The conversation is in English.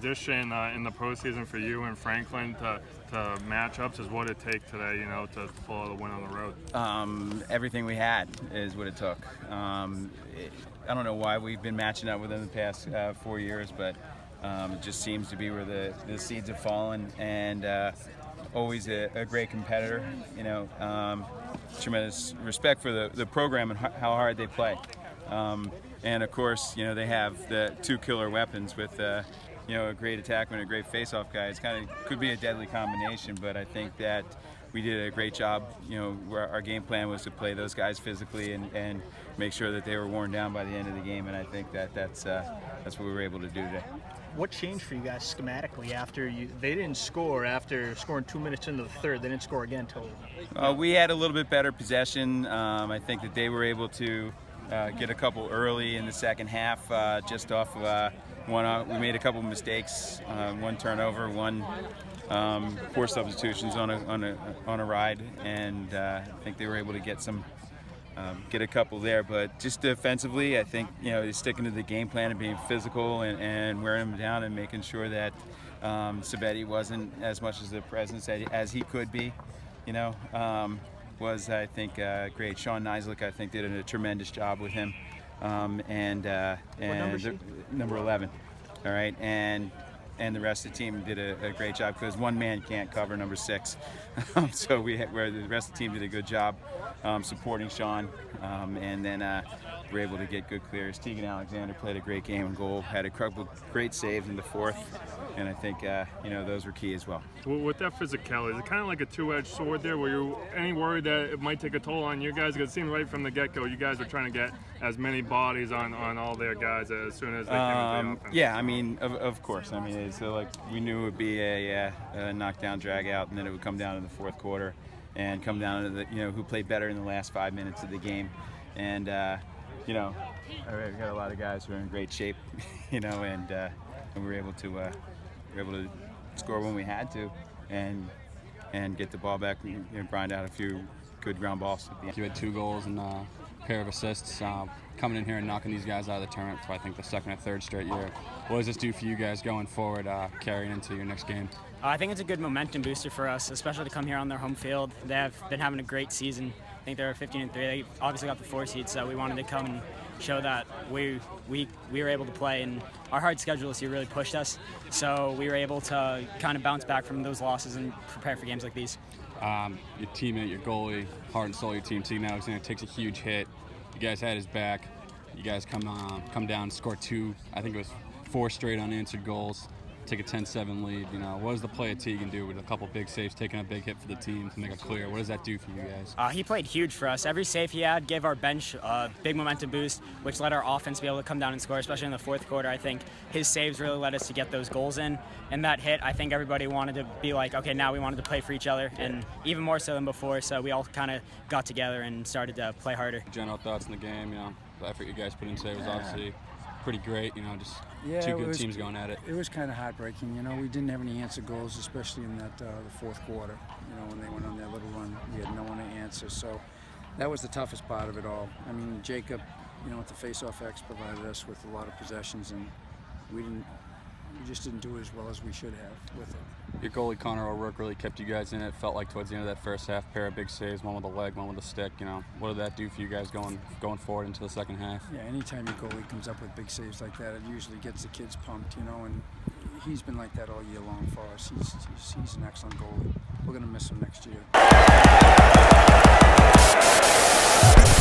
tradition in the postseason for you and Franklin to matchups is what it take today, to pull out the win on the road? Everything we had is what it took. I don't know why we've been matching up with them the past 4 years, but it just seems to be where the seeds have fallen, and always a great competitor. Tremendous respect for the program and how hard they play. And of course, they have the two killer weapons with a great attackman and a great face-off guy. It's could be a deadly combination, but I think that we did a great job. Where our game plan was to play those guys physically and make sure that they were worn down by the end of the game, and I think that's what we were able to do today. What changed for you guys schematically after they didn't score after scoring 2 minutes into the third? They didn't score again until we had a little bit better possession. I think that they were able to get a couple early in the second half, just off of one. We made a couple mistakes, one turnover, one poor substitutions on a ride, and I think they were able to get a couple there. But just defensively, I think sticking to the game plan and being physical and wearing them down and making sure that Civetti wasn't as much as a presence as he could be, was, I think, great. Sean Nislik, I think, did a tremendous job with him, and number 11. All right, and the rest of the team did a great job, because one man can't cover number 6. So where the rest of the team did a good job supporting Sean, and then we're able to get good clears. Tegan Alexander played a great game in goal, had a couple great saves in the fourth, and I think those were key as well. Well, with that physicality, is it kind of like a two-edged sword there? Were you any worried that it might take a toll on you guys? Because it seemed right from the get-go you guys were trying to get as many bodies on all their guys as soon as they came into the offense. Yeah, of course. So we knew it would be a knockdown, drag out, and then it would come down in the fourth quarter, and come down to who played better in the last 5 minutes of the game, and we got a lot of guys who are in great shape, and we were able to score when we had to, and get the ball back, grind out a few good ground balls at the end. You had 2 goals and a pair of assists, coming in here and knocking these guys out of the tournament for I think the second or third straight year. What does this do for you guys going forward, carrying into your next game? I think it's a good momentum booster for us, especially to come here on their home field. They have been having a great season. I think they're 15-3. They obviously got the 4 seed, so we wanted to come and show that we were able to play, and our hard schedule this year really pushed us. So we were able to kind of bounce back from those losses and prepare for games like these. Your teammate, your goalie, heart and soul of your team, Tegan Alexander, takes a huge hit. You guys had his back. You guys come down, score 2. I think it was 4 straight unanswered goals. Take a 10-7 lead. What does the play of Tegan do with a couple big saves, taking a big hit for the team to make it clear? What does that do for you guys? He played huge for us. Every save he had gave our bench a big momentum boost, which led our offense to be able to come down and score, especially in the fourth quarter. I think his saves really led us to get those goals in. And that hit, I think everybody wanted to be like, okay, now we wanted to play for each other, and even more so than before. So we all kind of got together and started to play harder. General thoughts in the game, the effort you guys put in today was obviously pretty great, just Yeah, two good teams going at it. It was kind of heartbreaking. We didn't have any answer goals, especially in that the fourth quarter. When they went on their little run, we had no one to answer. So that was the toughest part of it all. Jacob, with the face-off X, provided us with a lot of possessions, and we just didn't do as well as we should have with it. Your goalie Connor O'Rourke really kept you guys in it. Felt like towards the end of that first half, pair of big saves, one with a leg, one with a stick. What did that do for you guys going forward into the second half? Yeah, anytime your goalie comes up with big saves like that, it usually gets the kids pumped, and he's been like that all year long for us. He's an excellent goalie. We're going to miss him next year.